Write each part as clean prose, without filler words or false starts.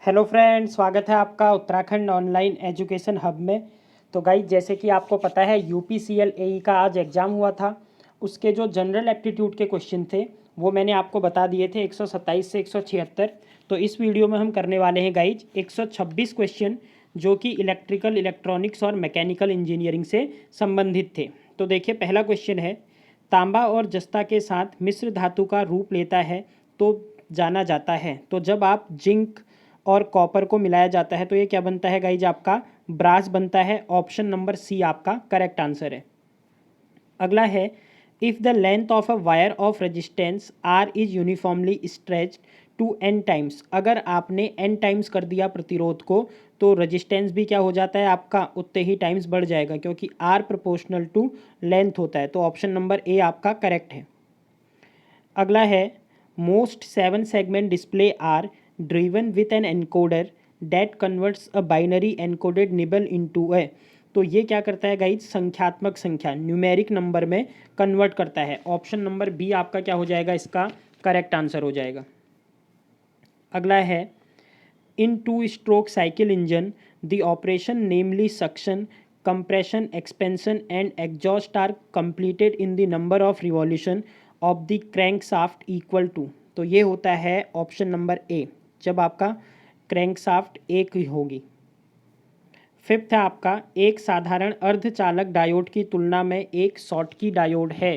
Hello friend, स्वागत है आपका उत्तराखंड ऑनलाइन एजुकेशन हब में। तो गाइज, जैसे कि आपको पता है यूपीसीएल एई का आज एग्ज़ाम हुआ था। उसके जो जनरल एप्टीट्यूड के क्वेश्चन थे वो मैंने आपको बता दिए थे 127 से 176। तो इस वीडियो में हम करने वाले हैं गाइज 126 क्वेश्चन, जो कि इलेक्ट्रिकल, इलेक्ट्रॉनिक्स और मैकेनिकल इंजीनियरिंग से संबंधित थे। तो देखिए, पहला क्वेश्चन है, तांबा और जस्ता के साथ मिश्र धातु का रूप लेता है तो जाना जाता है। तो जब आप जिंक और कॉपर को मिलाया जाता है तो ये क्या बनता है गाइज? आपका ब्रास बनता है। ऑप्शन नंबर सी आपका करेक्ट आंसर है। अगला है, if the length of a wire of resistance R is uniformly stretched to n times. अगर आपने एन टाइम्स कर दिया प्रतिरोध को तो रेजिस्टेंस भी क्या हो जाता है आपका? उतने ही टाइम्स बढ़ जाएगा, क्योंकि आर प्रोपोर्शनल टू लेंथ होता है। तो ऑप्शन नंबर ए आपका करेक्ट है। अगला है, most 7 segment display are driven with an encoder that converts a binary encoded nibble into a. तो ये क्या करता है गाइज? संख्यात्मक संख्या, न्यूमेरिक नंबर में कन्वर्ट करता है। ऑप्शन नंबर बी आपका क्या हो जाएगा? इसका करेक्ट आंसर हो जाएगा। अगला है, in two stroke cycle engine the operation namely suction, compression, expansion and exhaust are completed in the number of revolution of the crankshaft equal to। तो ये होता है ऑप्शन नंबर ए, जब आपका क्रैंकशाफ्ट एक ही होगी। फिफ्थ है आपका, एक साधारण अर्धचालक डायोड की तुलना में एक शॉटकी डायोड है।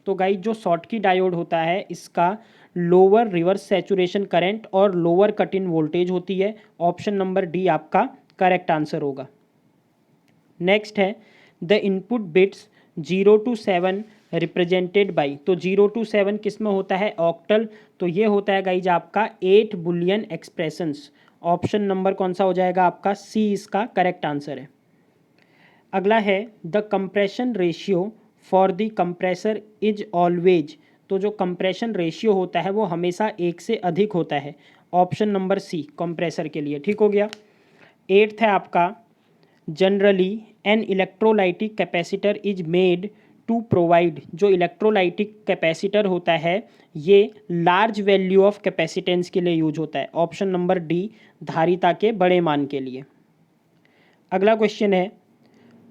तो गाइस, जो शॉटकी डायोड होता है इसका लोअर रिवर्स सैचुरेशन करंट और लोअर कट इन वोल्टेज होती है। ऑप्शन नंबर डी आपका करेक्ट आंसर होगा। नेक्स्ट है, the input bits 0 to 7 represented by. तो 0 to 7 किस में होता है? ऑक्टल। तो ये होता है गाइज आपका 8 बुलियन एक्सप्रेशंस। ऑप्शन नंबर कौन सा हो जाएगा आपका? सी इसका करेक्ट आंसर है। अगला है, the compression ratio for the compressor is always. तो जो कंप्रेशन रेशियो होता है वो हमेशा एक से अधिक होता है। ऑप्शन नंबर सी कंप्रेसर के लिए ठीक हो गया। एट्थ है आपका, generally an electrolytic capacitor is made to provide. जो इलेक्ट्रोलाइटिक कैपेसिटर होता है ये लार्ज वैल्यू ऑफ कैपेसिटेंस के लिए यूज होता है। ऑप्शन नंबर डी धारिता के बड़े मान के लिए। अगला क्वेश्चन है,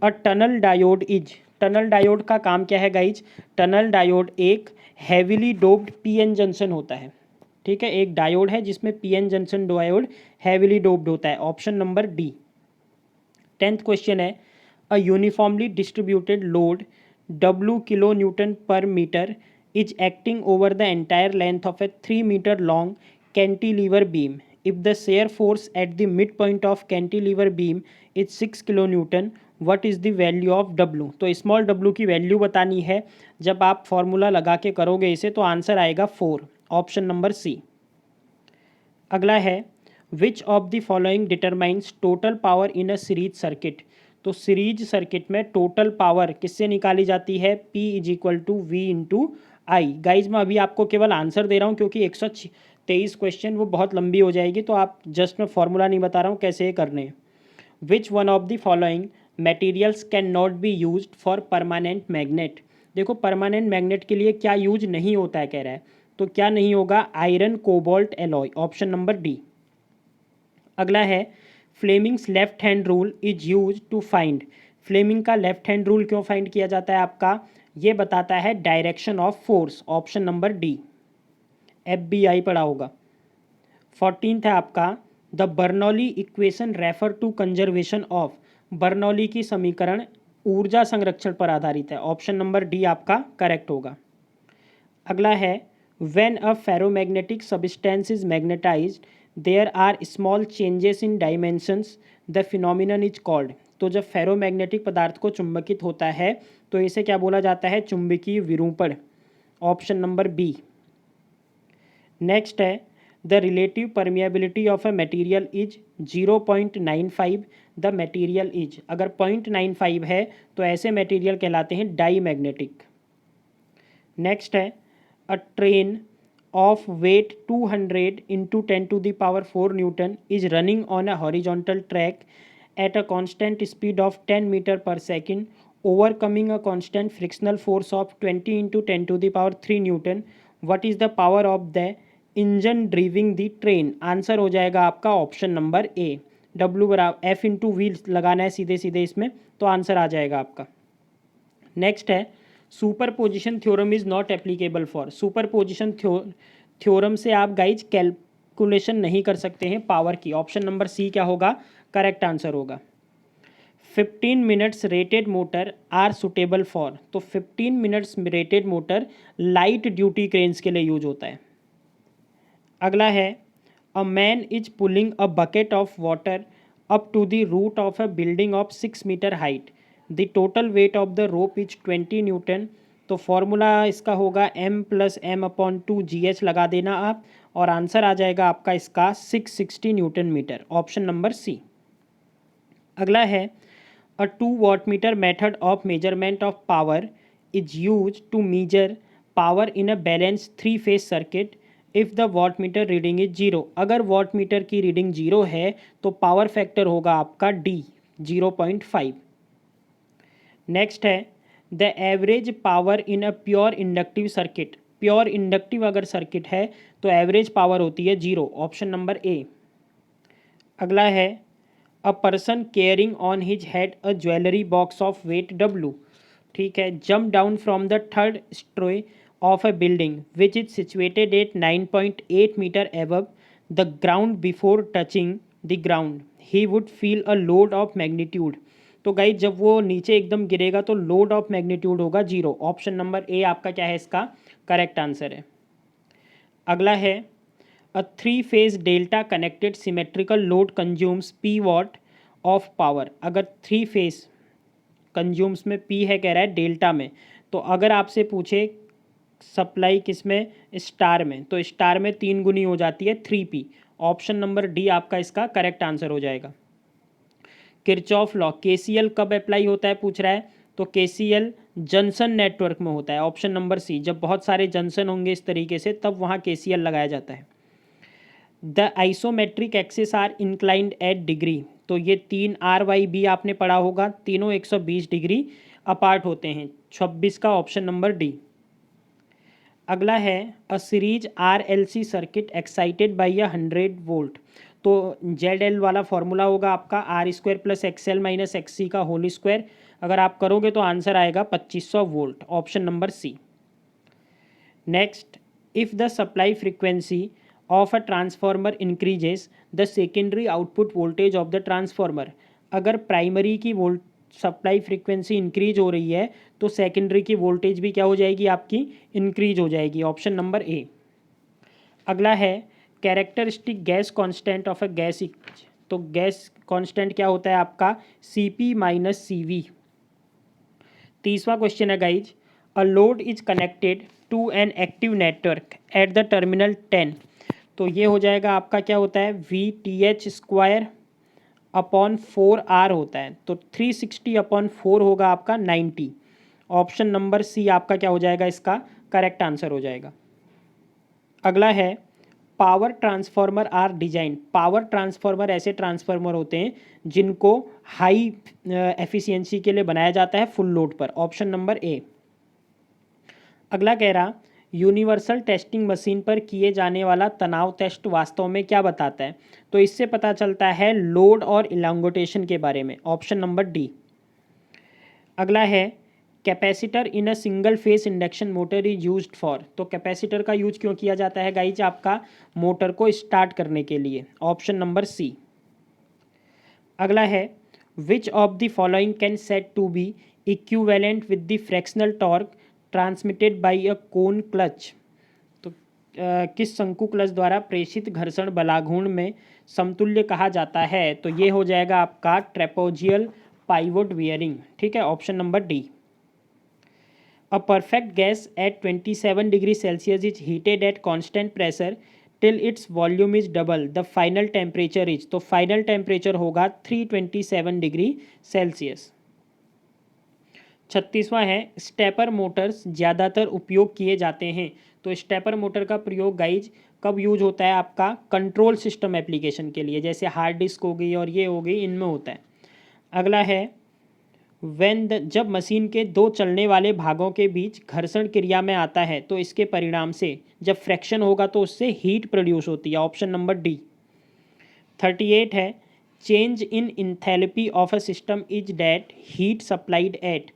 a tunnel diode is. Tunnel diode का काम क्या है गाइज? टनल डायोड एक हैविली डोप्ड पीएन जंक्शन होता है। ठीक है, एक डायोड है जिसमें PN junction diode heavily doped होता है। Option number D. 10th question है, a uniformly distributed load W kilonewton पर metre is acting over the entire length of a 3 metre long cantilever beam. If the shear force at the mid point of cantilever beam is 6 kilo Newton, what is the value of W। तो small w की value बतानी है। जब आप formula लगा के करोगे इसे तो आंसर आएगा 4। Option number C. अगला है, which of the following determines total power in a series circuit. तो सीरीज सर्किट में टोटल पावर किससे निकाली जाती है? P is equal to V into I. Guys, मैं अभी आपको केवल आंसर दे रहा हूँ क्योंकि 123 क्वेश्चन वो बहुत लंबी हो जाएगी, तो आप जस्ट मैं फॉर्मूला नहीं बता रहा हूँ कैसे ये करने हैं। Which one of the following materials can not be use for permanent magnet. देखो, परमानेंट मैग्नेट के लिए क्या यूज नहीं होता है कह रहा है, तो क्या नहीं होगा? Iron, cobalt, alloy. Option number D. अगला है, Fleming's left hand rule is use to find. Fleming का लेफ्ट हैंड रूल क्यों फाइंड किया जाता है आपका? ये बताता है direction of force. Option number D. FBI पढ़ा होगा। 14th है आपका, the Bernoulli equation refer to conservation of. Bernoulli की समीकरण ऊर्जा संरक्षण पर आधारित है। ऑप्शन नंबर डी आपका करेक्ट होगा। अगला है, when a ferromagnetic substance is magnetized there are small changes in dimensions, the phenomenon is called. तो जब फेरोमैग्नेटिक पदार्थ को चुंबकित होता है तो इसे क्या बोला जाता है? चुंबकीय विरूपण। Option number B. नेक्स्ट है, the relative permeability of a material is 0.95, the material is. अगर 0.95 है तो ऐसे मटेरियल कहलाते हैं डाई मैग्नेटिक। नेक्स्ट है, a train of weight 200 into 10 to the power 4 Newton is running on a horizontal track at a constant speed of 10 meter per second, overcoming a constant frictional force of 20 into 10 to the power 3 Newton. What is the power of the engine driving the train. Answer हो जाएगा आपका option number A. W बराबर F into wheel लगाना है सीधे सीधे इसमें, तो आंसर आ जाएगा आपका। नेक्स्ट है super position theorem is not applicable for. Super position theorem से आप गाइज कैलकुलेशन नहीं कर सकते हैं पावर की। ऑप्शन नंबर सी क्या होगा, करेक्ट आंसर होगा। 15 minutes rated motor are suitable for. तो 15 minutes rated motor light duty cranes के लिए यूज होता है। अगला है a man is pulling a bucket of water up to the root of a building of 6 metre height. The total weight of the rope is 20 newton. तो formula इसका होगा m+m/2 लगा देना आप, और आंसर आ जाएगा आपका इसका 660 newton metre. Option number C. अगला है a 2 wattmeter method of measurement of power is use to measure power in a balance 3 phase circuit if the wattmeter reading is 0। अगर वाटमीटर की रीडिंग 0 है तो पावर फैक्टर होगा आपका D 0.5। Next है the average power in a pure inductive circuit. Pure inductive अगर circuit है तो एवरेज पावर होती है 0। Option number A. अगला है a person carrying on his head a jewellery box of weight W। ठीक है, jump down from the third storey of a building which is situated at 9.8 metre above the ground before touching the ground he would feel a load of magnitude. तो guys जब वो नीचे एकदम गिरेगा तो load of magnitude होगा 0। Option number ए आपका क्या है इसका करेक्ट आंसर है। अगला है a 3 phase delta connected symmetrical load consumes P what of power. अगर 3 फेज कंज्यूम्स में P है कह रहा है डेल्टा में, तो अगर आपसे पूछे सप्लाई किस में, स्टार में, तो स्टार में 3 गुनी हो जाती है 3P। ऑप्शन नंबर डी आपका इसका करेक्ट आंसर हो जाएगा। किरचॉफ लॉ KCL कब अप्लाई होता है पूछ रहा है, तो KCL जंक्शन नेटवर्क में होता है। ऑप्शन नंबर सी, जब बहुत सारे जंक्शन होंगे इस तरीके से तब वहाँ KCL लगाया जाता है। The isometric axis are inclined at degree. तो ये 3 RYB आपने पढ़ा होगा, तीनों 120 डिग्री अपार्ट होते हैं। 26 का ऑप्शन नंबर डी। अगला है a series RLC circuit excited by 100 volt. तो ZL वाला फॉर्मूला होगा आपका R² + XL - XC का होल स्क्वायर। अगर आप करोगे तो आंसर आएगा 2500 volt. Option number C. Next, if the supply frequency of a transformer increases the secondary output voltage of the transformer. अगर प्राइमरी की वोल्ट सप्लाई फ्रीक्वेंसी इंक्रीज हो रही है तो सेकेंडरी की वोल्टेज भी क्या हो जाएगी आपकी इंक्रीज हो जाएगी। Option number A. अगला है characteristic gas constant of a gas. तो गैस कांस्टेंट क्या होता है आपका Cp - Cv। 30वां क्वेश्चन है guys a load is connected to an active network at the terminal 10। तो ये हो जाएगा आपका क्या होता है VTH² अपॉन 4R होता है। तो 360/4 होगा आपका 90। ऑप्शन नंबर सी आपका क्या हो जाएगा इसका करेक्ट आंसर हो जाएगा। अगला है power transformer are design. Power transformer ऐसे ट्रांसफार्मर होते हैं जिनको हाई एफिशिएंसी के लिए बनाया जाता है फुल लोड पर। Option number A. अगला कह रहा यूनिवर्सल टेस्टिंग मशीन पर किए जाने वाला तनाव टेस्ट वास्तव में क्या बताता है। तो इससे पता चलता है लोड और इलांगोटेशन के बारे में। Option number D. अगला है capacitor in a single phase induction motor is used for. तो कैपेसिटर का यूज क्यों किया जाता है गाइज आपका मोटर को स्टार्ट करने के लिए। Option number C. अगला है which of the following can set to be equivalent with the fractional torque transmitted by a cone clutch. तो किस शंकु क्लच द्वारा प्रेषित घर्षण बलाघूर्ण में समतुल्य कहा जाता है। तो ये हो जाएगा आपका ट्रेपोजियल पाइवोट बियरिंग। ठीक है, option number D. A perfect gas at 27 degrees Celsius is heated at constant pressure till its volume is double. The final temperature is, तो final temperature होगा 327 डिग्री सेल्सियस। 36वां है स्टेपर मोटर्स ज़्यादातर उपयोग किए जाते हैं। तो स्टेपर मोटर का प्रयोग गाइज कब यूज होता है आपका कंट्रोल सिस्टम एप्लीकेशन के लिए, जैसे हार्ड डिस्क हो गई और ये हो गई, इनमें होता है। अगला है जब मशीन के दो चलने वाले भागों के बीच घर्षण क्रिया में आता है तो इसके परिणाम से जब फ्रैक्शन होगा तो उससे हीट प्रोड्यूस होती है। Option number D. 38 है, change in enthalpy of a system is that heat supplied eight.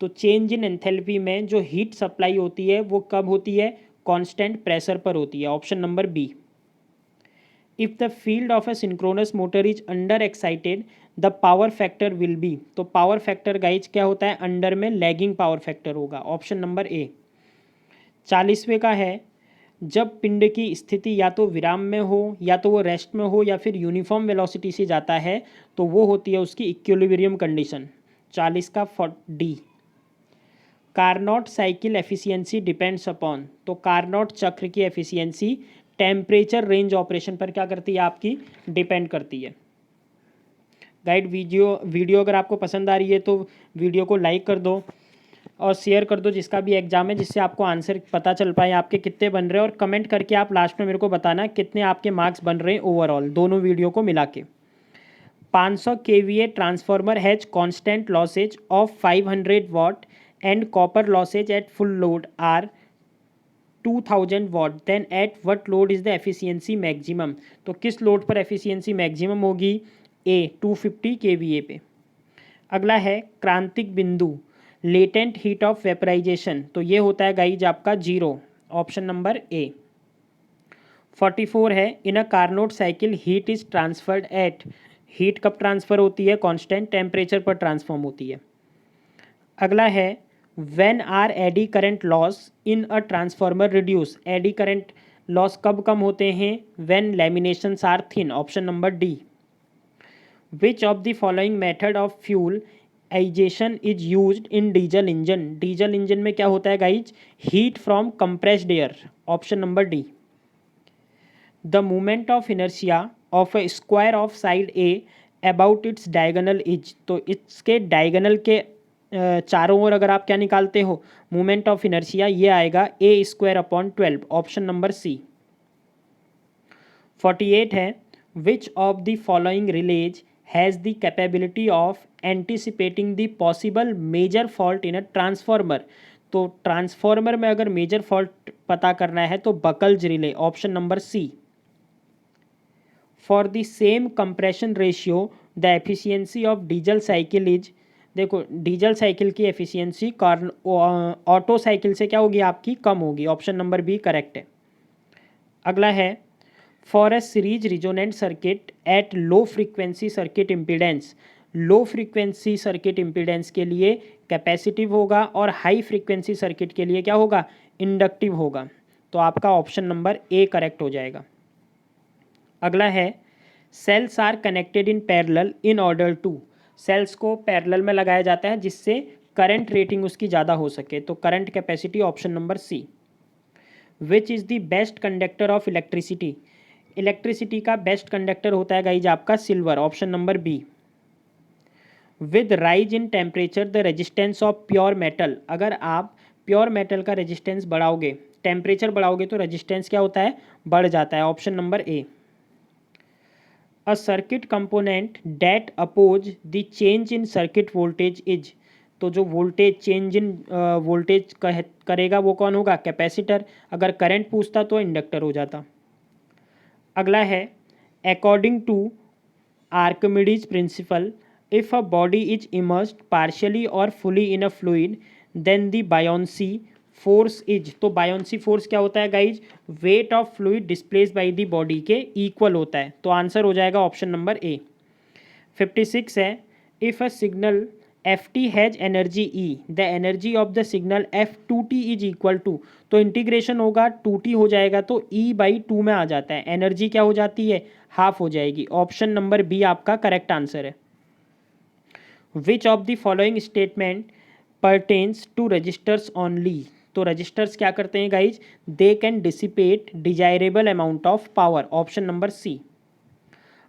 तो चेंज इन एंथैल्पी में जो हीट सप्लाई होती है वो कब होती है? कांस्टेंट प्रेशर पर होती है। Option number B. If the field of a synchronous motor is under excited the power factor will be. तो पावर फैक्टर गाइज क्या होता है? अंडर में लैगिंग पावर फैक्टर होगा। Option number A. 40वें का है, जब पिंड की स्थिति या तो विराम में हो या तो वो रेस्ट में हो या फिर यूनिफॉर्म वेलोसिटी से जाता है तो वो होती है उसकी इक्विलिब्रियम कंडीशन। 40 का D. Carnot cycle efficiency depends upon. तो कार्नोट चक्र की एफिशिएंसी टेम्परेचर रेंज ऑपरेशन पर क्या करती है? आपकी डिपेंड करती है। गाइड वीडियो अगर आपको पसंद आ रही है तो वीडियो को लाइक कर दो और शेयर कर दो जिसका भी एग्जाम है, जिससे आपको आंसर पता चल पाए आपके कितने बन रहे हैं। और कमेंट करके आप लास्ट में मेरे को बताना कितने आपके मार्क्स बन रहे हैं ओवरऑल दोनों वीडियो को मिला के। 500 kVA transformer has constant losses of 500 watt and copper losses at full load are 2000 watt, then at what load is the efficiency maximum. तो किस लोड पर एफिशिएंसी मैक्सिमम होगी? ए 250 kVA पे। अगला है क्रांतिक बिंदु लेटेंट हीट ऑफ वेपराइजेशन। तो ये होता है गाइज आपका 0। Option number A. 44 है, in a Carnot cycle heat is transferred at. Heat कब ट्रांसफ़र होती है? कांस्टेंट टेम्परेचर पर ट्रांसफॉर्म होती है। अगला है when are eddy current loss in a transformer reduce. Eddy current loss कब कम होते हैं? When laminations are thin. Option number D. Which of the following method of fuel आइजेशन is used in diesel engine. Diesel engine में क्या होता है guys? Heat from compressed air. Option number D. The moment of inertia of a square of side A about its diagonal is. तो इसके diagonal के चारों ओर अगर आप क्या निकालते हो? मोमेंट ऑफ इनर्शिया, ये आएगा A square upon 12। Option number C. 48 है, which of the following relays has the capability of anticipating the possible major fault in a transformer. तो ट्रांसफार्मर में अगर मेजर फॉल्ट पता करना है तो Buchholz relay. Option number C. For the same compression ratio the efficiency of diesel cycle is. देखो diesel cycle की efficiency Otto cycle से क्या होगी? आपकी कम होगी। ऑप्शन नंबर बी करेक्ट है। अगला है for a series resonant circuit at low frequency circuit impedance. Low frequency circuit impedance के लिए कैपेसिटिव होगा और हाई फ्रीक्वेंसी सर्किट के लिए क्या होगा? इंडक्टिव होगा। तो आपका ऑप्शन नंबर ए करेक्ट हो जाएगा। अगला है cells are connected in parallel in order to. Cells को पैरेलल में लगाया जाता है जिससे करंट रेटिंग उसकी ज़्यादा हो सके। तो current capacity. Option number C. Which is the best conductor of electricity. Electricity का बेस्ट कंडक्टर होता है गाइज आपका silver. Option number B. With rise in temperature the resistance of pure metal. अगर आप प्योर मेटल का resistance बढ़ाओगे, temperature बढ़ाओगे तो रेजिस्टेंस क्या होता है? बढ़ जाता है। Option number A. A circuit component that oppose the change in circuit voltage is. तो जो वोल्टेज चेंज इन वोल्टेज करेगा वो कौन होगा? कैपेसिटर। अगर करंट पूछता तो इंडक्टर हो जाता। अगला है according to Archimedes principle if a body is immersed partially और fully in a fluid then the buoyancy force is. तो बायोंसी फोर्स क्या होता है guys? Weight of fluid displace by the body के इक्वल होता है। तो आंसर हो जाएगा ऑप्शन नंबर ए। 56 है, if a signal f t has energy E the energy of the signal f two t is equal to. तो integration होगा 2t हो जाएगा तो E/2 में आ जाता है। एनर्जी क्या हो जाती है? हाफ हो जाएगी। ऑप्शन नंबर बी आपका करेक्ट आंसर है। Which of the following statement pertains to resistors only. तो रजिस्टर्स क्या करते हैं guys? They can dissipate desirable amount of power. Option number C.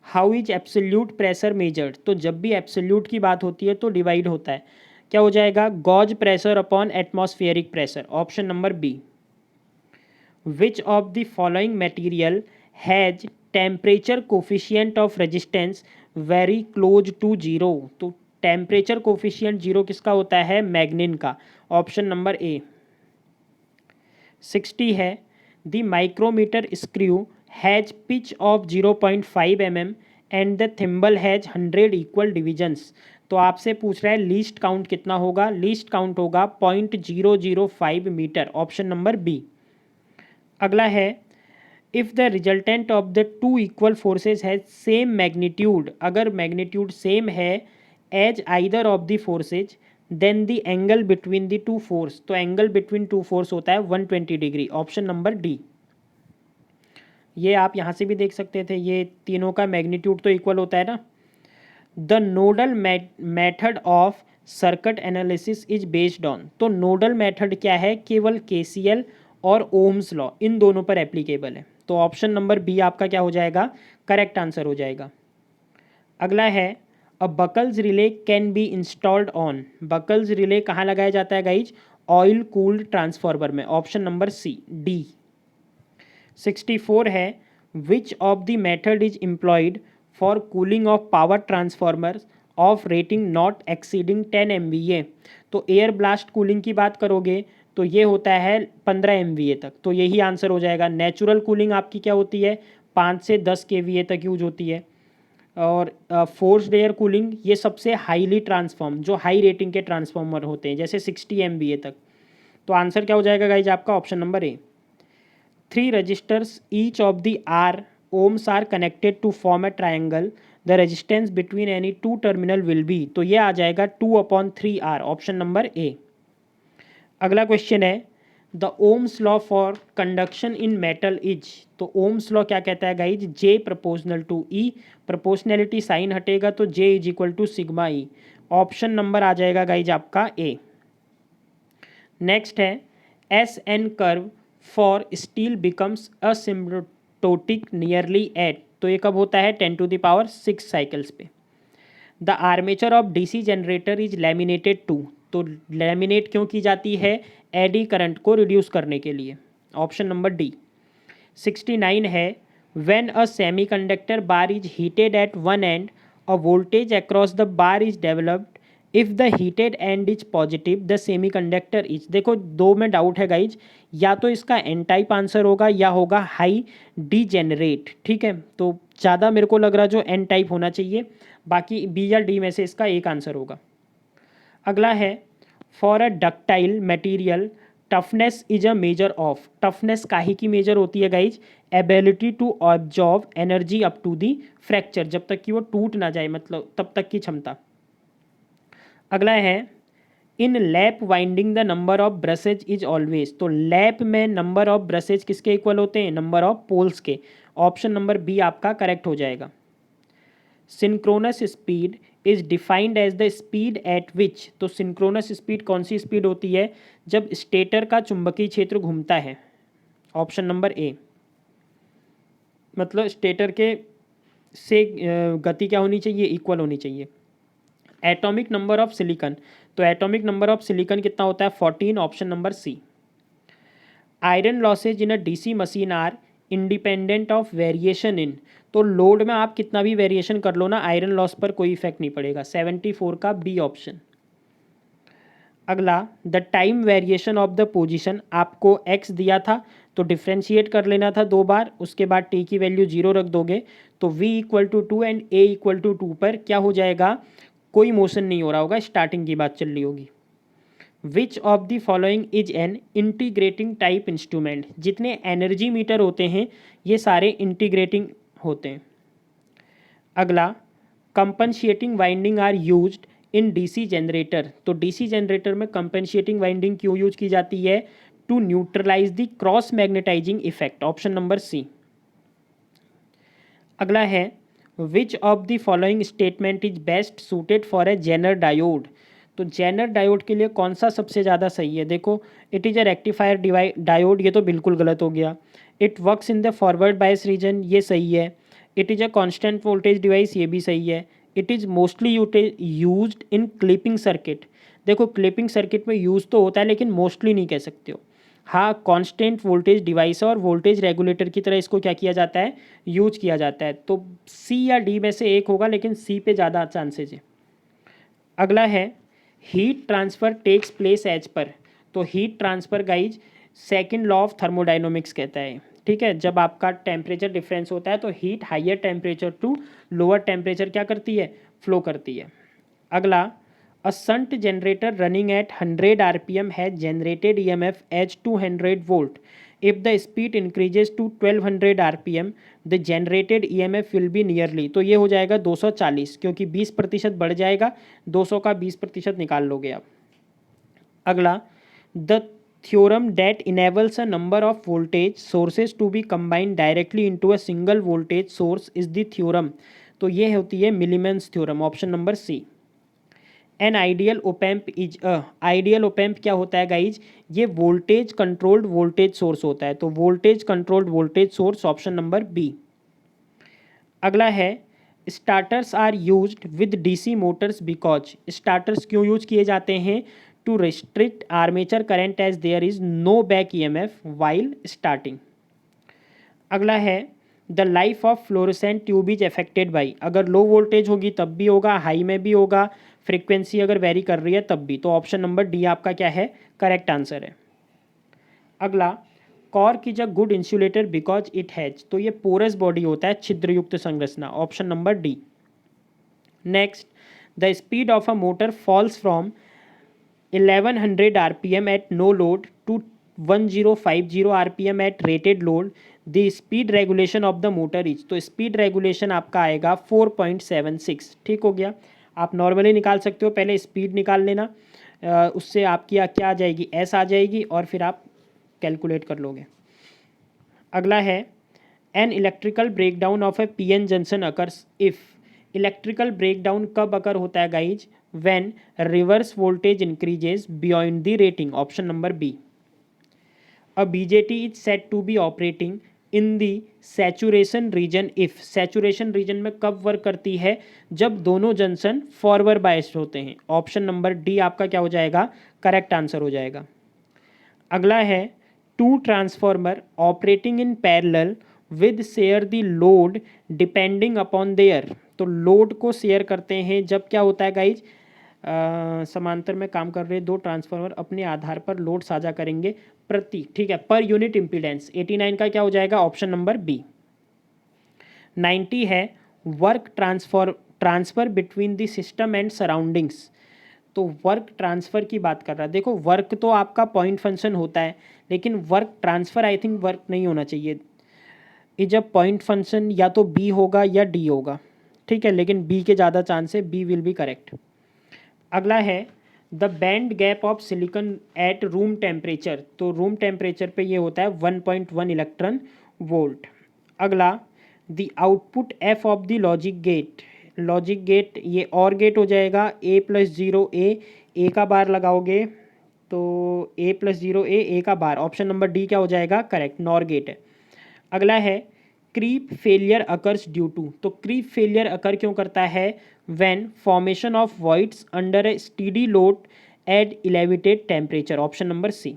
How is absolute pressure measured. तो जब भी absolute की बात होती है तो डिवाइड होता है। क्या हो जाएगा? Gauge pressure upon atmospheric pressure. Option number B. Which of the following material has temperature coefficient of resistance very close to zero. तो टेम्परेचर कोफिशिएंट 0 किसका होता है? मैग्नीन का, ऑप्शन नंबर ए। 60 है, the micrometer screw has pitch of 0.5 mm and the thimble has 100 equal divisions. तो आपसे पूछ रहा है लीस्ट काउंट कितना होगा? लीस्ट काउंट होगा 0.005 मीटर, ऑप्शन नंबर बी। अगला है, if the resultant of the two equal forces has same magnitude, अगर मैग्नीट्यूड सेम है as either of the forces then the angle between the two force, तो angle between two force होता है 120 degree, option number D. ये आप यहाँ से भी देख सकते थे, ये तीनों का मैग्नीट्यूड तो इक्वल होता है ना। The nodal method of circuit analysis is based on, तो नोडल मेथड क्या है? केवल केसीएल और ओम्स लॉ, इन दोनों पर एप्लीकेबल है। तो ऑप्शन नंबर बी आपका क्या हो जाएगा? करेक्ट आंसर हो जाएगा। अगला है, a Buchholz relay can be installed on, Buchholz relay कहाँ लगाया जाता है गाइज? ऑयल कूल्ड ट्रांसफार्मर में, ऑप्शन नंबर सी, डी। 64 है, which of the method is employed for cooling of power transformers of rating not exceeding 10 MVA। तो air blast cooling की बात करोगे तो ये होता है 15 MVA तक, तो यही आंसर हो जाएगा। नेचुरल कूलिंग आपकी क्या होती है? 5 से 10 kVA तक यूज होती है। और फोर्स्ड एयर कूलिंग ये सबसे हाईली ट्रांसफॉर्म, जो हाई रेटिंग के ट्रांसफार्मर होते हैं, जैसे 60 MVA तक। तो आंसर क्या हो जाएगा गाइज आपका? Option number A. 3 resistors each of the R ohms are connected to form a triangle, the resistance between any two terminal will be, तो ये आ जाएगा 2/3R, ऑप्शन नंबर ए। अगला क्वेश्चन है, the Ohm's law for conduction in metal is, तो Ohm's law क्या कहता है guys? J proportional to E, proportionality sign हटेगा तो J is equal to sigma E, option number आ जाएगा गाइज आपका ए। नेक्स्ट है, SN curve for steel becomes asymptotic nearly at, तो ये कब होता है? 10⁶ साइकिल्स पे। The armature of DC generator is laminated to, तो लैमिनेट क्यों की जाती है? एडी करंट को रिड्यूस करने के लिए, ऑप्शन नंबर डी। 69 है, when a semiconductor bar is heated at one end a voltage across the bar is developed, if the heated end is positive the semiconductor is, देखो दो में doubt है guys, या तो इसका एन टाइप आंसर होगा या होगा हाई डीजेनरेट, ठीक है? तो ज़्यादा मेरे को लग रहा जो एन टाइप होना चाहिए, बाकी बी या डी में से इसका एक आंसर होगा। अगला है, for a ductile material toughness is a measure of, toughness काहे की मेजर होती है guys? Ability to absorb energy up to the fracture, जब तक कि वो टूट ना जाए, मतलब तब तक की क्षमता। अगला है, in lap winding the number of brushes is always, तो लैप में नंबर ऑफ ब्रसेज किसके इक्वल होते हैं? नंबर ऑफ पोल्स के, ऑप्शन नंबर बी आपका करेक्ट हो जाएगा। Synchronous speed is defined as the speed at which, तो सिंक्रोनस स्पीड कौन सी स्पीड होती है? जब स्टेटर का चुंबकीय क्षेत्र घूमता है, ऑप्शन नंबर ए। मतलब स्टेटर के से गति क्या होनी चाहिए? इक्वल होनी चाहिए। एटॉमिक नंबर ऑफ सिलिकॉन, तो एटॉमिक नंबर ऑफ सिलिकॉन कितना होता है? 14, option number C. Iron losses in a DC machine are independent of variation in, तो लोड में आप कितना भी वेरिएशन कर लो ना, आयरन लॉस पर कोई इफेक्ट नहीं पड़ेगा, 74 का बी ऑप्शन। अगला, the time variation of the position, आपको एक्स दिया था तो डिफ्रेंशिएट कर लेना था 2 बार, उसके बाद टी की वैल्यू 0 रख दोगे तो v equal to 2 and a equal to 2 पर क्या हो जाएगा? कोई मोशन नहीं हो रहा होगा, स्टार्टिंग की बात चल रही होगी। Which of the following is an integrating type instrument, जितने एनर्जी मीटर होते हैं ये सारे इंटीग्रेटिंग होते हैं। अगला, compensating winding are used in DC generator, तो डीसी जनरेटर में कंपनशिएटिंग वाइंडिंग क्यों यूज की जाती है? To neutralize the cross magnetizing effect, option number C. अगला है, which of the following statement is best suited for a Zener diode, तो Zener diode के लिए कौन सा सबसे ज़्यादा सही है? देखो, it is a rectifier diode, ये तो बिल्कुल गलत हो गया। It works in the forward bias region, ये सही है। It is a constant voltage device, ये भी सही है। It is mostly used in clipping circuit, देखो क्लिपिंग सर्किट में यूज़ तो होता है लेकिन मोस्टली नहीं कह सकते हो। हाँ, कांस्टेंट वोल्टेज डिवाइस और वोल्टेज रेगुलेटर की तरह इसको क्या किया जाता है? यूज किया जाता है। तो सी या डी में से एक होगा, लेकिन सी पे ज़्यादा चांसेज है। अगला है heat transfer takes place as पर। तो heat transfer guys second law of thermodynamics कहता है, ठीक है। जब आपका टेम्परेचर डिफरेंस होता है तो heat higher temperature to lower temperature क्या करती है, फ्लो करती है। अगला, a shunt generator running at 100 RPM has generated EMF as 200 volt. If the speed increases to 1200 RPM the generated EMF will be nearly. तो ये हो जाएगा 240, क्योंकि 20% बढ़ जाएगा, 200 का 20% निकाल लोगे आप। अगला, the theorem that enables a number of voltage sources to be combined directly into a single voltage source is the theorem. तो ये होती है Millman's theorem, option number C. An ideal op amp is a, ideal op amp क्या होता है guys, ये voltage controlled voltage source होता है। तो voltage controlled voltage source, option number B. अगला है starters are used with DC motors because. Starters क्यों यूज किए जाते हैं, to restrict armature current as there is no back EMF while starting. अगला है the life of fluorescent tube is affected by. अगर low voltage होगी तब भी होगा, हाई में भी होगा, फ्रीक्वेंसी अगर वेरी कर रही है तब भी। तो ऑप्शन नंबर डी आपका क्या है, करेक्ट आंसर है। अगला, cork is a good insulator because it has. तो ये पोरस बॉडी होता है, छिद्रयुक्त संरचना, option number D. Next, the speed of a motor falls from 1100 RPM at no load to 1050 RPM at rated load. The speed regulation of the motor is. तो speed regulation आपका आएगा 4.76, ठीक हो गया। आप नॉर्मली निकाल सकते हो, पहले स्पीड निकाल लेना, उससे आपकी क्या आ जाएगी, एस आ जाएगी, और फिर आप कैलकुलेट कर लोगे। अगला है an electrical breakdown of a PN junction occurs if. Electrical breakdown कब अकर होता है guys, when reverse voltage increases beyond the rating, option number B. A BJT is set to be operating in the saturation region if. Saturation region में कब work करती है, जब दोनों junction forward biased होते हैं, ऑप्शन नंबर डी आपका क्या हो जाएगा, करेक्ट आंसर हो जाएगा। अगला है two transformer operating in parallel with share the load depending upon their. तो लोड को शेयर करते हैं जब क्या होता है गाइज, समांतर में काम कर रहे दो ट्रांसफार्मर अपने आधार पर लोड साझा करेंगे प्रति, ठीक है, पर यूनिट इम्पीडेंस। 89 का क्या हो जाएगा, ऑप्शन नंबर बी। 90 है work transfer between the system and surroundings. तो वर्क ट्रांसफ़र की बात कर रहा है। देखो वर्क तो आपका पॉइंट फंक्शन होता है, लेकिन work transfer I think work नहीं होना चाहिए। ये जब पॉइंट फंक्शन या तो बी होगा या डी होगा, ठीक है, लेकिन बी के ज़्यादा चांस है, बी विल बी करेक्ट। अगला है the band gap of silicon at room temperature. तो रूम टेम्परेचर पे ये होता है 1.1 इलेक्ट्रॉन वोल्ट। अगला, the output F of the logic gate. Logic gate ये और गेट हो जाएगा, a+0 ए का बार लगाओगे तो a+0 ए का बार, ऑप्शन नंबर डी क्या हो जाएगा, करेक्ट, नॉर गेट है। अगला है creep failure occurs due to. तो क्रीप फेलियर अकर क्यों करता है, when formation of voids under a steady load at elevated temperature, option number C.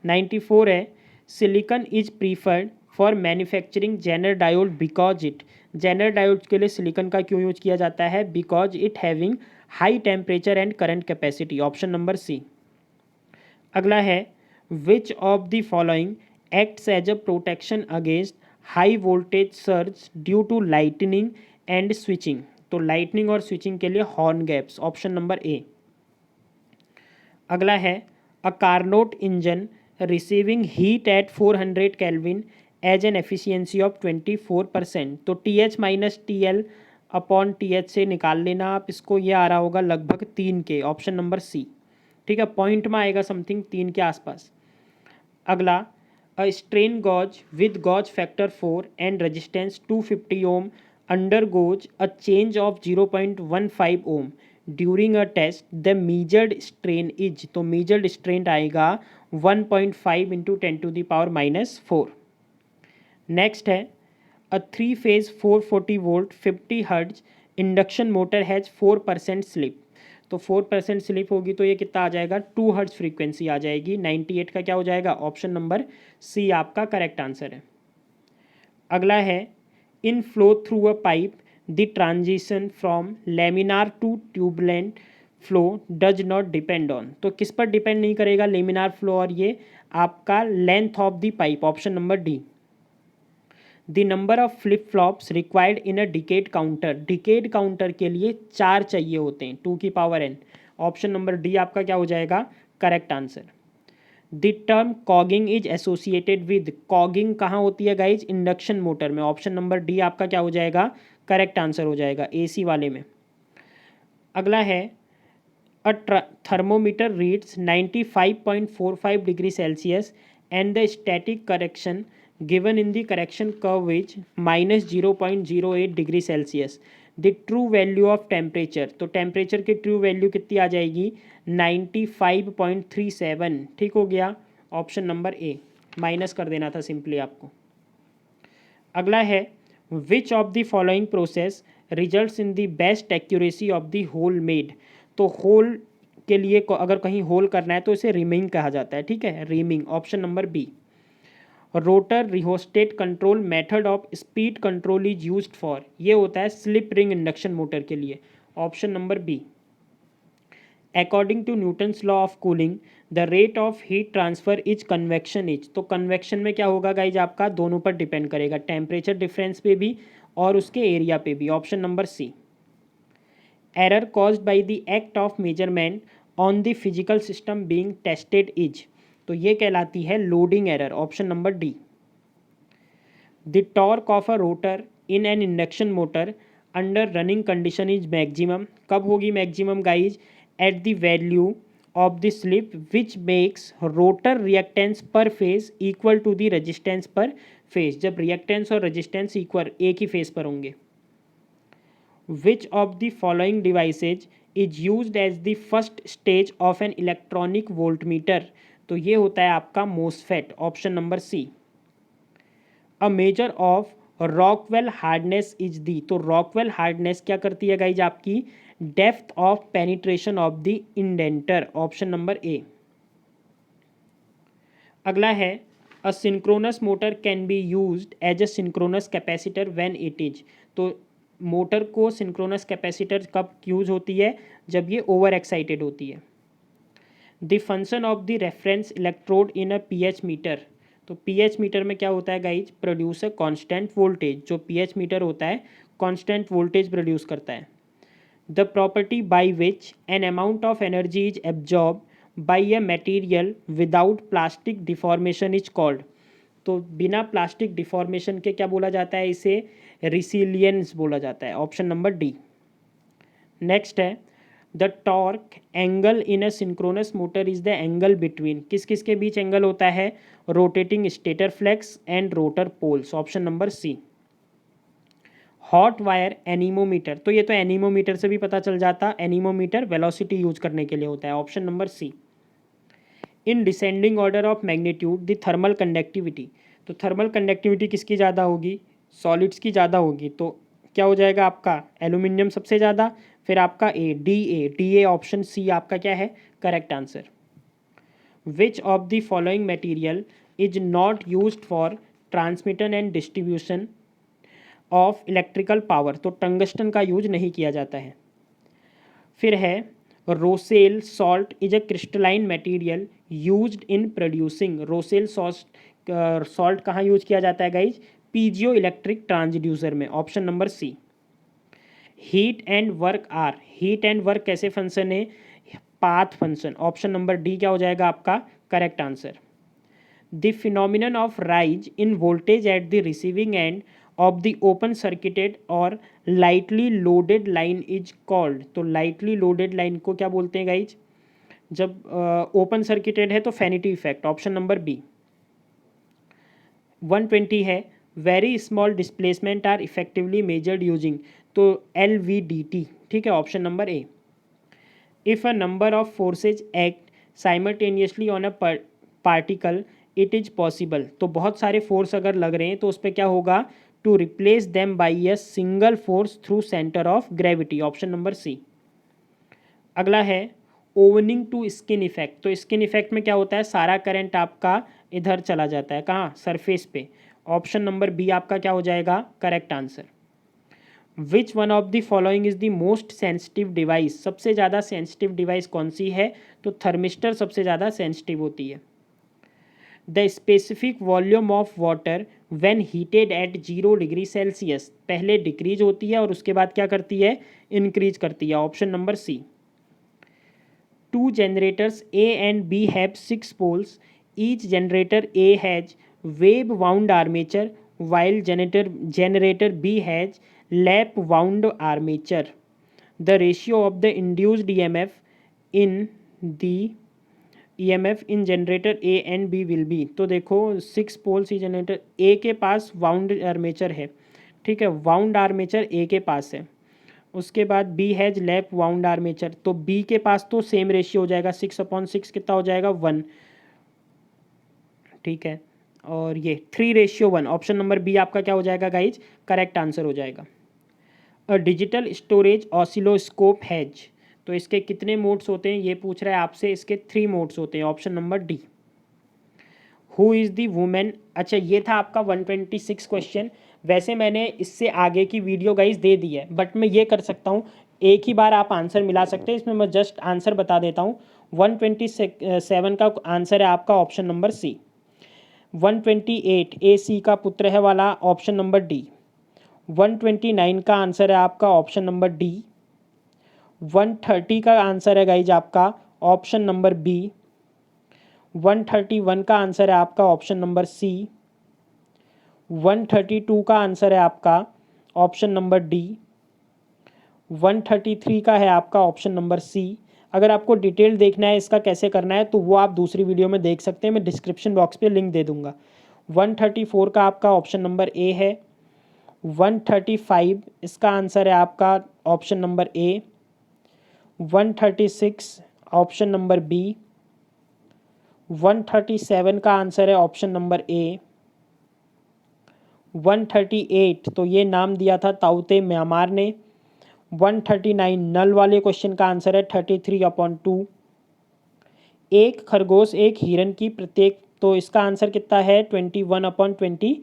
94 है silicon is preferred for manufacturing zener diode because it. Zener diode के लिए silicon का क्यों use किया जाता है, because it having high temperature and current capacity, option number C. अगला है which of the following acts as a protection against high voltage surge due to lightning and switching. तो लाइटनिंग और switching के लिए horn gaps, option number A. अगला है a Carnot engine receiving heat at 400 kelvin has an efficiency of 24%। तो TH-TL upon TH से निकाल लेना आप इसको, ये आ रहा होगा लगभग 3 के, ऑप्शन नंबर सी, ठीक है, पॉइंट में आएगा समथिंग 3 के आसपास। अगला, a strain gauge with gauge factor 4 and resistance 250 ohm undergoes a change of 0.15 ohm during a test the measured strain is. तो मीजर्ड स्ट्रेन आएगा 1.5 इंटू 10⁻⁻⁴। नेक्स्ट है a 3 phase 440 volt 50 hertz induction motor has 4% slip. तो 4% slip होगी तो ये कितना आ जाएगा, 2 hertz frequency आ जाएगी। 98 का क्या हो जाएगा, ऑप्शन नंबर सी आपका करेक्ट आंसर है। अगला है in flow through a pipe the transition from laminar to turbulent flow does not depend on, तो किस पर डिपेंड नहीं करेगा लेमिनार फ्लो और ये आपका length of the pipe, option number D. The number of flip flops required in a decade counter, decade counter के लिए 4 चाहिए होते हैं, 2 की power n, option number D आपका क्या हो जाएगा correct answer. The term cogging is associated with, cogging कहाँ होती है गाइज इंडक्शन मोटर में, ऑप्शन नंबर डी आपका क्या हो जाएगा करेक्ट आंसर हो जाएगा एसी वाले में। अगला है अ thermometer reads 95.45 degree Celsius and the static correction given in the correction curve is minus 0.08 degree Celsius. The true value of temperature, तो टेम्परेचर की ट्रू वैल्यू कितनी आ जाएगी 95.37, ठीक हो गया ऑप्शन नंबर ए, माइनस कर देना था सिंपली आपको। अगला है which of the following process results in the best accuracy of the hole made, तो होल के लिए अगर कहीं होल करना है तो इसे रीमिंग कहा जाता है, ठीक है reaming, option number B. Rotor rheostat control method of speed control is used for, ये होता है स्लिप रिंग इंडक्शन मोटर के लिए, option number B. According to Newton's law of cooling the rate of heat transfer is convection is, तो convection में क्या होगा guys आपका दोनों पर डिपेंड करेगा, टेम्परेचर डिफरेंस पे भी और उसके एरिया पे भी, option number C. Error caused by the act of measurement on the physical system being tested is, तो ये कहलाती है loading error, option number D. The torque of a rotor in an induction motor under running condition is maximum, कब होगी maximum guys at the value of the slip which makes rotor reactance per phase equal to the resistance per phase, जब reactance और resistance equal एक ही phase पर होंगे। Which of the following devices is used as the first stage of an electronic voltmeter, तो ये होता है आपका MOSFET, option number C. A measure of Rockwell hardness is the, तो रॉकवेल हार्डनेस क्या करती है गाइज आपकी depth of penetration of the indenter, option number A. अगला है a synchronous motor can be used as a synchronous capacitor when it is, तो motor को synchronous capacitor कब यूज होती है जब ये ओवर एक्साइटेड होती है। The function of the reference electrode in a pH meter, तो पीएच मीटर में क्या होता है guys produce a constant voltage, जो पीएच मीटर होता है कांस्टेंट वोल्टेज प्रोड्यूस करता है। The property by which an amount of energy is absorb by a material without plastic deformation is called, तो बिना प्लास्टिक डिफॉर्मेशन के क्या बोला जाता है इसे रिसिलियंस बोला जाता है, ऑप्शन नंबर डी। नेक्स्ट है the torque angle in a synchronous motor is the angle between, किस किस के बीच एंगल होता है rotating stator flux and rotor poles, option number C. Hot wire anemometer, तो ये तो एनीमोमीटर से भी पता चल जाता, एनीमोमीटर वेलोसिटी यूज करने के लिए होता है, option number C. In descending order of magnitude the thermal conductivity, तो थर्मल कंडक्टिविटी किसकी ज़्यादा होगी सॉलिड्स की ज़्यादा होगी, तो क्या हो जाएगा आपका एल्यूमिनियम सबसे ज़्यादा, फिर आपका डी ए ऑप्शन सी आपका क्या है correct answer. Which of the following material is not used for transmission and distribution of electrical power, तो टंगस्टन का यूज नहीं किया जाता है। फिर है Rochelle salt is a crystalline material used in producing, Rochelle salt कहाँ यूज किया जाता है गाइज पीजियो इलेक्ट्रिक ट्रांसड्यूसर में, option number C. Heat and work are, heat and work कैसे फंक्शन है path function, option number D क्या हो जाएगा आपका correct answer. The phenomenon of rise in voltage at the receiving end of the open circuited और lightly loaded line is called, तो lightly loaded line को क्या बोलते हैं गाइज जब ओपन सर्किटेड है तो फेनिटी इफेक्ट, ऑप्शन नंबर बी। 120 है very small displacement are effectively measured using, तो LVDT, ठीक है option number A. If a number of forces act simultaneously on a particle it is possible, तो बहुत सारे फोर्स अगर लग रहे हैं तो उस पर क्या होगा to replace them by a single force through centre of gravity, option number C. अगला है ओवनिंग टू स्किन इफेक्ट, तो स्किन इफेक्ट में क्या होता है सारा करंट आपका इधर चला जाता है कहाँ सरफेस पे, ऑप्शन नंबर बी आपका क्या हो जाएगा correct answer. Which one of the following is the most sensitive device, सबसे ज़्यादा सेंसिटिव डिवाइस कौन सी है? तो थर्मिस्टर सबसे ज़्यादा सेंसिटिव होती है। The specific volume of water when heated at 0 degree Celsius, पहले डिक्रीज होती है और उसके बाद क्या करती है? इंक्रीज करती है। Option number C. Two generators A and B have 6 poles. Each generator A has wave wound armature while generator B has lap wound armature. The ratio of the induced in the EMF in generator A and B will be, तो देखो 6 poles he generator A के पास wound armature है, ठीक है, wound armature A के पास है। उसके बाद B has lap wound armature, तो बी के पास तो सेम रेशियो हो जाएगा, 6/6 कितना हो जाएगा? 1, ठीक है। और ये 3:1, ऑप्शन नंबर बी आपका क्या हो जाएगा गाइज? करेक्ट आंसर हो जाएगा। A digital storage oscilloscope has, तो इसके कितने मोड्स होते हैं ये पूछ रहा है आपसे। इसके 3 मोड्स होते हैं, option number D. Who is the women, अच्छा ये था आपका 126 क्वेश्चन। वैसे मैंने इससे आगे की वीडियो गाइज दे दी है, बट मैं ये कर सकता हूँ, एक ही बार आप आंसर मिला सकते हैं। इसमें मैं जस्ट आंसर बता देता हूँ। 127 का आंसर है आपका ऑप्शन नंबर सी। 128 ए सी का पुत्र है वाला, ऑप्शन नंबर डी। 129 का आंसर है आपका ऑप्शन नंबर डी। 130 का आंसर है गाइज आपका ऑप्शन नंबर बी। 131 का आंसर है आपका ऑप्शन नंबर सी। 132 का आंसर है आपका ऑप्शन नंबर डी। 133 का है आपका ऑप्शन नंबर सी। अगर आपको डिटेल देखना है इसका कैसे करना है तो वो आप दूसरी वीडियो में देख सकते हैं, मैं डिस्क्रिप्शन बॉक्स पे लिंक दे दूंगा। 134 का आपका ऑप्शन नंबर ए है। 135 इसका आंसर है आपका option number A. 136 option number B. 137 का आंसर है ऑप्शन नंबर ए। 138 तो ये नाम दिया था ताउते म्यांमार ने। 139 नल वाले क्वेश्चन का आंसर है 33/2। एक खरगोश एक हिरन की प्रत्येक, तो इसका आंसर कितना है? 21/20,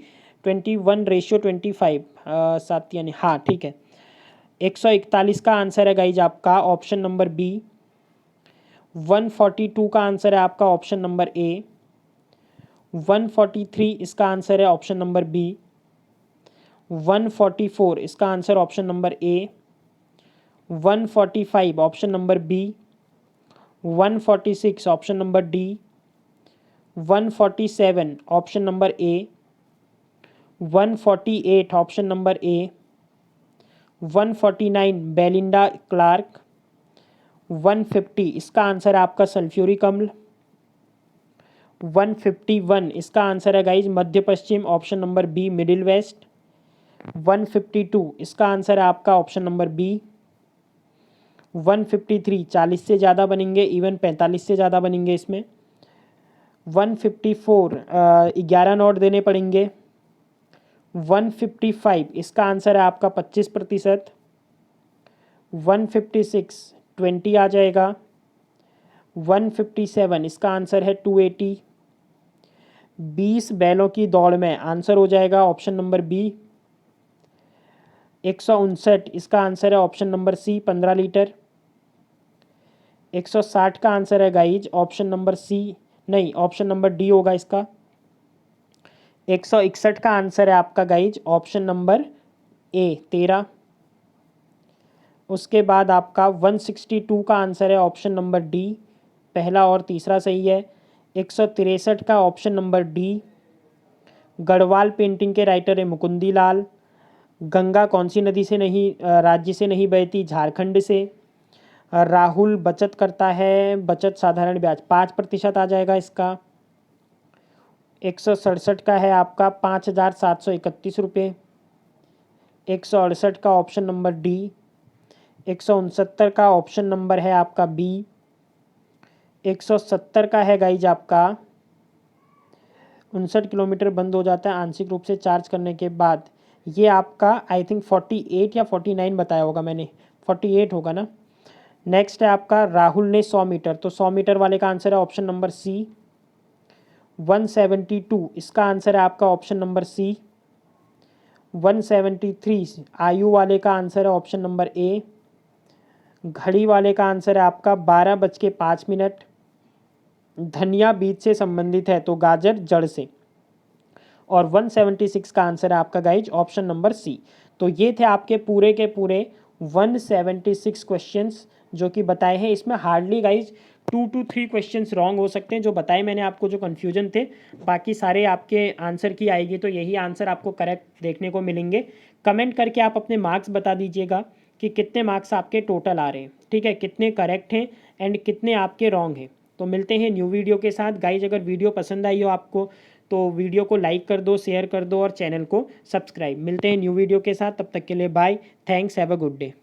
21:25 साथ यानी, हाँ ठीक है। 141 का आंसर है गाइज आपका ऑप्शन नंबर बी। 142 का आंसर है आपका ऑप्शन नंबर ए। 143 इसका आंसर है ऑप्शन नंबर बी। 144 इसका answer option number A. 145 option number B. 146 option number D. 147 option number A. 148 option number A. 149 Belinda Clark. 150 इसका आंसर है आपका सल्फ्यूरिक अम्ल। 151 इसका आंसर है गाइज मध्य पश्चिम, option number B middle west. 152 इसका आंसर है आपका ऑप्शन नंबर बी। 153 40 से ज़्यादा बनेंगे, इवन 45 से ज़्यादा बनेंगे इसमें। 154 11 नोट देने पड़ेंगे। 155 इसका आंसर है आपका 25%। 156 20 आ जाएगा। 157 इसका आंसर है 280। 20 बैलों की दौड़ में आंसर हो जाएगा ऑप्शन नंबर बी। 159 इसका आंसर है ऑप्शन नंबर सी 15 लीटर। 160 का आंसर है गाइज ऑप्शन नंबर सी, नहीं ऑप्शन नंबर डी होगा इसका। 161 का आंसर है आपका गाइज ऑप्शन नंबर ए 13। उसके बाद आपका 162 का आंसर है ऑप्शन नंबर डी, पहला और तीसरा सही है। 163 का option number D. Garhwal painting के राइटर है मुकुंदी लाल। गंगा कौन सी नदी से नहीं राज्य से नहीं बहती? झारखंड से। राहुल बचत करता है, बचत साधारण ब्याज 5% आ जाएगा इसका। 167 का है आपका 5,731 रुपये। 168 का ऑप्शन नंबर डी। 169 का ऑप्शन नंबर है आपका बी। 170 का है गाइज आपका 59 किलोमीटर बंद हो जाता है आंशिक रूप से चार्ज करने के बाद। ये आपका आई थिंक 48 या 49 बताया होगा मैंने, 48 होगा ना। नेक्स्ट है आपका राहुल ने 100 मीटर, तो 100 मीटर वाले का आंसर है ऑप्शन नंबर सी। 172 इसका आंसर है आपका ऑप्शन नंबर सी। 173 आयु वाले का आंसर है ऑप्शन नंबर ए। घड़ी वाले का आंसर है आपका 12:05। धनिया बीज से संबंधित है तो गाजर जड़ से। और 176 का आंसर है आपका गाइज ऑप्शन नंबर सी। तो ये थे आपके पूरे के पूरे 176 क्वेश्चंस जो कि बताए हैं। इसमें hardly guys 2 to 3 questions wrong हो सकते हैं जो बताए मैंने आपको, जो कन्फ्यूजन थे। बाकी सारे आपके आंसर की आएगी तो यही आंसर आपको करेक्ट देखने को मिलेंगे। कमेंट करके आप अपने मार्क्स बता दीजिएगा कि कितने मार्क्स आपके टोटल आ रहे हैं, ठीक है, कितने करेक्ट हैं एंड कितने आपके रॉन्ग हैं। तो मिलते हैं न्यू वीडियो के साथ। गाइज अगर वीडियो पसंद आई हो आपको तो वीडियो को लाइक कर दो, शेयर कर दो और चैनल को सब्सक्राइब। मिलते हैं न्यू वीडियो के साथ, तब तक के लिए bye, thanks, have a good day.